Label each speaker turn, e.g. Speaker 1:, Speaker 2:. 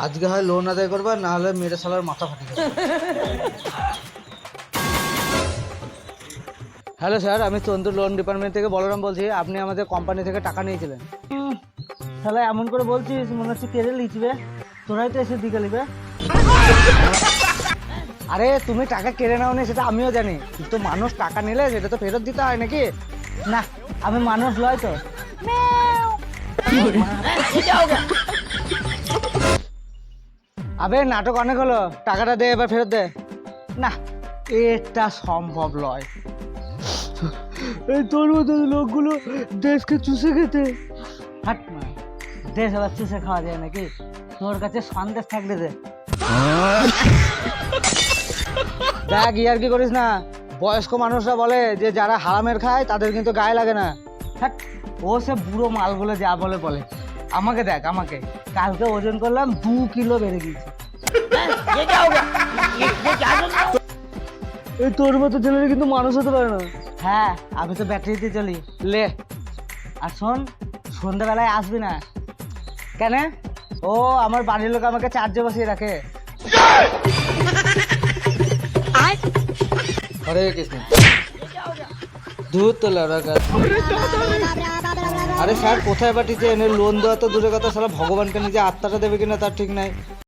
Speaker 1: আজকে হয় লোন আদায় করবা, না হলে মেরে শালার মাথা ফাটিয়ে দেবো। হ্যালো স্যার, আমি চন্দ্র লোন ডিপার্টমেন্ট থেকে বলরাম বলছি। আপনি আমাদের কোম্পানি থেকে টাকা নিয়েছিলেন।
Speaker 2: তাহলে এমন করে বলছিস মনে হচ্ছে কেড়ে লিচবে, তোরাই তো এসে দিকে লিবে।
Speaker 1: আরে তুমি টাকা কেড়ে নাও নি সেটা আমিও জানি, কিন্তু মানুষ টাকা নিলে সেটা তো ফেরত দিতে হয় নাকি?
Speaker 2: না, আমি মানুষ লয় তো।
Speaker 1: আবে নাটক অনেক হলো, টাকাটা দে, এবার ফেরত দে।
Speaker 2: না, এটা সম্ভব নয়।
Speaker 1: এই তোর মতো লোকগুলো দেশকে চুষে খেতে।
Speaker 2: হাট না, দেশ আবার চুষে খাওয়া যায় নাকি? তোর কাছে সন্দেশ থাকলে দে।
Speaker 1: দেখ ইয়ার কি করিস না, বয়স্ক মানুষরা বলে যে যারা হারামের খায় তাদের কিন্তু গায়ে লাগে না।
Speaker 2: হাট, ও সে বুড়ো মালগুলো যা বলে বলে। আমাকে দেখ, আমাকে কালকে ওজন করলাম 2 কিলো বেড়ে গিয়েছে।
Speaker 1: এই তোর মতো ছেলেরা কিন্তু মানুষ হতে পারে না।
Speaker 2: হ্যাঁ, আমি তো ব্যাটারিতে চলি।
Speaker 1: লে,
Speaker 2: আর শোন, সন্ধ্যাবেলায় আসবি না। কেন? ও আমার বাড়ির লোক আমাকে চার্জে বসিয়ে রাখে।
Speaker 1: হরে কৃষ্ণ। দুধ তো লাউড়া গাছ। আরে স্যার কোথায় পাঠিয়েছে, এনে লোন দেওয়া তো দূরের কথা, সারা ভগবানকে নিজে আত্মাটা দেবে কিনা তার ঠিক নাই।